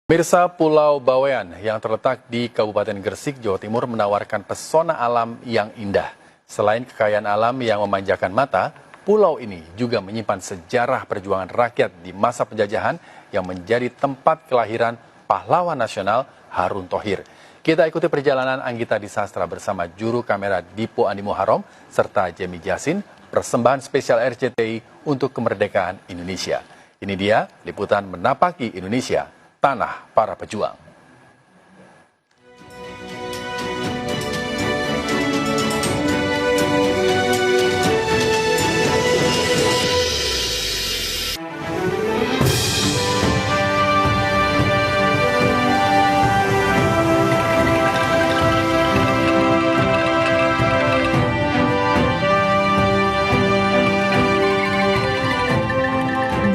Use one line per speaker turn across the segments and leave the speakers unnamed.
Pemirsa, Pulau Bawean yang terletak di Kabupaten Gresik, Jawa Timur menawarkan pesona alam yang indah. Selain kekayaan alam yang memanjakan mata, pulau ini juga menyimpan sejarah perjuangan rakyat di masa penjajahan yang menjadi tempat kelahiran pahlawan nasional Harun Thohir. Kita ikuti perjalanan Anggita Disastra bersama juru kamera Dipo Andi Muharram serta Jemi Jasin, persembahan spesial RCTI untuk kemerdekaan Indonesia. Ini dia liputan menapaki Indonesia, tanah para pejuang.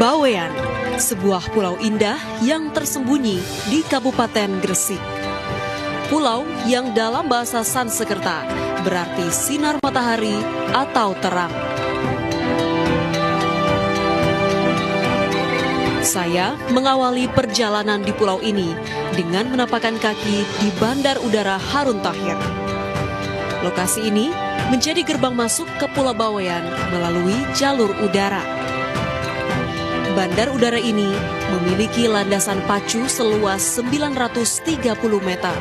Bawean, sebuah pulau indah yang tersembunyi di Kabupaten Gresik. Pulau yang dalam bahasa Sanskerta berarti sinar matahari atau terang. Saya mengawali perjalanan di pulau ini dengan menapakkan kaki di Bandar Udara Harun Thohir. Lokasi ini menjadi gerbang masuk ke Pulau Bawean melalui jalur udara. Bandar udara ini memiliki landasan pacu seluas 930 meter.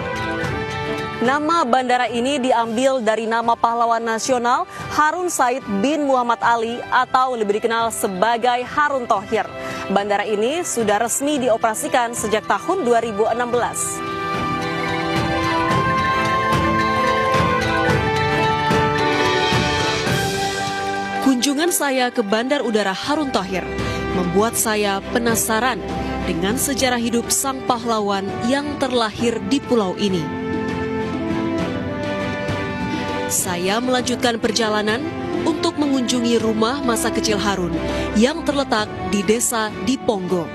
Nama bandara ini diambil dari nama pahlawan nasional Harun Said bin Muhammad Ali atau lebih dikenal sebagai Harun Thohir. Bandara ini sudah resmi dioperasikan sejak tahun 2016. Kunjungan saya ke Bandar Udara Harun Thohir membuat saya penasaran dengan sejarah hidup sang pahlawan yang terlahir di pulau ini. Saya melanjutkan perjalanan untuk mengunjungi rumah masa kecil Harun yang terletak di desa Diponggo.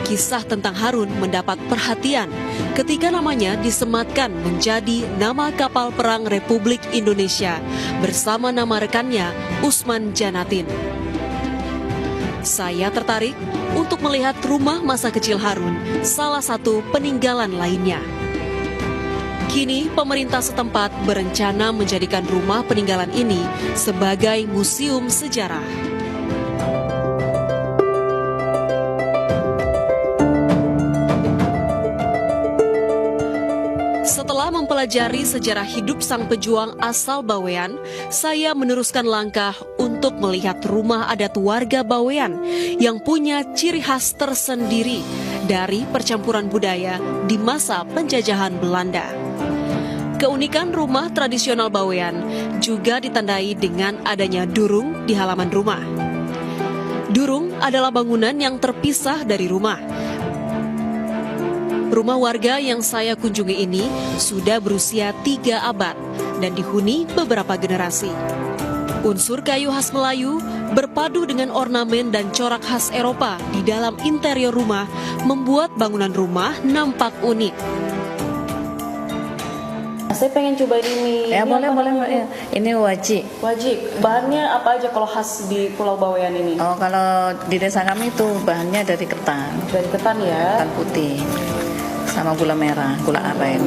Kisah tentang Harun mendapat perhatian ketika namanya disematkan menjadi nama kapal perang Republik Indonesia bersama nama rekannya Usman Janatin. Saya tertarik untuk melihat rumah masa kecil Harun, salah satu peninggalan lainnya. Kini pemerintah setempat berencana menjadikan rumah peninggalan ini sebagai museum sejarah. Setelah mempelajari sejarah hidup sang pejuang asal Bawean, saya meneruskan langkah untuk melihat rumah adat warga Bawean yang punya ciri khas tersendiri dari percampuran budaya di masa penjajahan Belanda. Keunikan rumah tradisional Bawean juga ditandai dengan adanya durung di halaman rumah. Durung adalah bangunan yang terpisah dari rumah. Rumah warga yang saya kunjungi ini sudah berusia 3 abad dan dihuni beberapa generasi. Unsur kayu khas Melayu berpadu dengan ornamen dan corak khas Eropa di dalam interior rumah membuat bangunan rumah nampak unik.
Saya pengen cobain ini.
Ya, boleh. Ya. Ini wajik.
Wajik. Bahannya apa aja kalau khas di Pulau Bawean ini?
Oh, kalau di desa kami itu bahannya dari ketan.
Dari ketan ya?
Ketan putih. Sama gula merah, gula aren.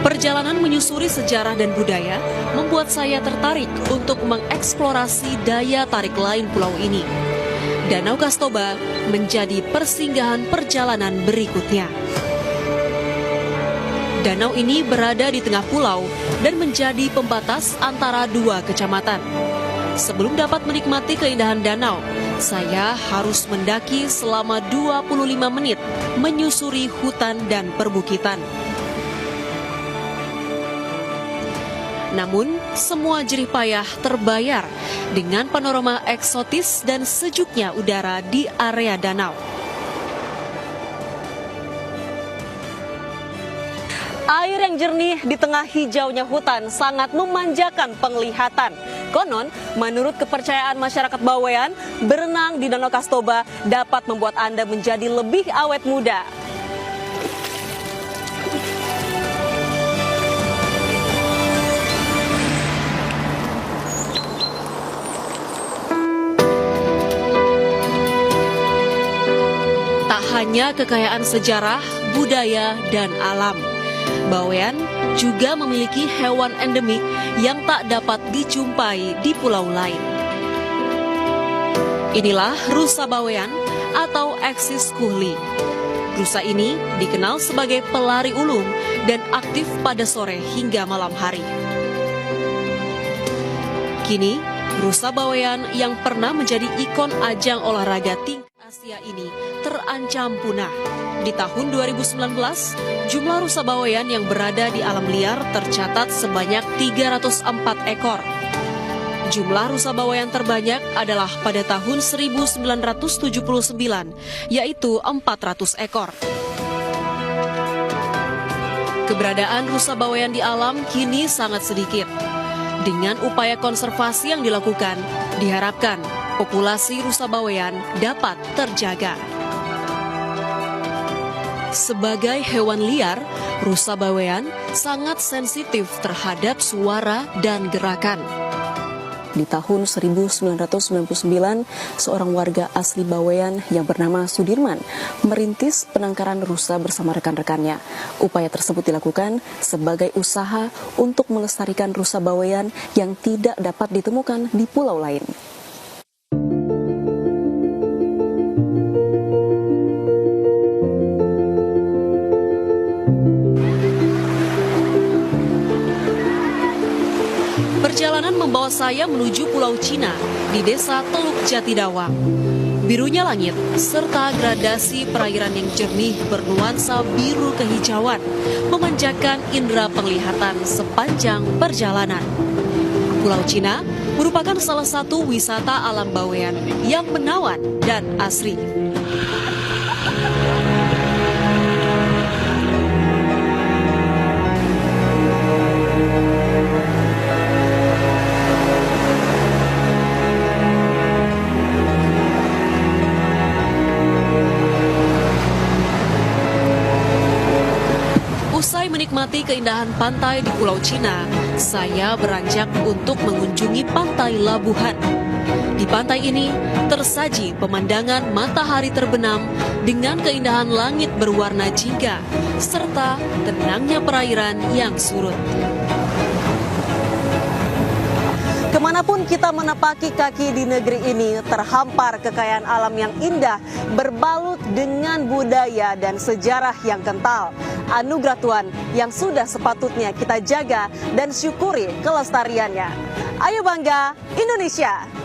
Perjalanan menyusuri sejarah dan budaya membuat saya tertarik untuk mengeksplorasi daya tarik lain pulau ini. Danau Kastoba menjadi persinggahan perjalanan berikutnya. Danau ini berada di tengah pulau dan menjadi pembatas antara 2 kecamatan. Sebelum dapat menikmati keindahan danau, saya harus mendaki selama 25 menit menyusuri hutan dan perbukitan. Namun, semua jerih payah terbayar dengan panorama eksotis dan sejuknya udara di area danau. Air yang jernih di tengah hijaunya hutan sangat memanjakan penglihatan. Konon, menurut kepercayaan masyarakat Bawean, berenang di Danau Kastoba dapat membuat Anda menjadi lebih awet muda. punya kekayaan sejarah, budaya, dan alam. Bawean juga memiliki hewan endemik yang tak dapat dijumpai di pulau lain. Inilah rusa bawean atau Axis kuhli. Rusa ini dikenal sebagai pelari ulung dan aktif pada sore hingga malam hari. Kini, rusa bawean yang pernah menjadi ikon ajang olahraga tingkat Asia ini terancam punah. Di tahun 2019, jumlah rusa bawean yang berada di alam liar tercatat sebanyak 304 ekor. Jumlah rusa bawean terbanyak adalah pada tahun 1979, yaitu 400 ekor. Keberadaan rusa bawean di alam kini sangat sedikit. Dengan upaya konservasi yang dilakukan, diharapkan populasi rusa bawean dapat terjaga. Sebagai hewan liar, rusa bawean sangat sensitif terhadap suara dan gerakan.
Di tahun 1999, seorang warga asli Bawean yang bernama Sudirman merintis penangkaran rusa bersama rekan-rekannya. Upaya tersebut dilakukan sebagai usaha untuk melestarikan rusa Bawean yang tidak dapat ditemukan di pulau lain.
Perjalanan membawa saya menuju Pulau Cina di desa Teluk Jatidawang. Birunya langit serta gradasi perairan yang jernih bernuansa biru kehijauan memanjakan indera penglihatan sepanjang perjalanan. Pulau Cina merupakan salah satu wisata alam Bawean yang menawan dan asri. Usai menikmati keindahan pantai di Pulau Cina, saya beranjak untuk mengunjungi Pantai Labuhan. Di pantai ini tersaji pemandangan matahari terbenam dengan keindahan langit berwarna jingga, serta tenangnya perairan yang surut.
Kemanapun kita menapaki kaki di negeri ini, terhampar kekayaan alam yang indah, berbalut dengan budaya dan sejarah yang kental. Anugerah Tuhan yang sudah sepatutnya kita jaga dan syukuri kelestariannya. Ayo bangga Indonesia!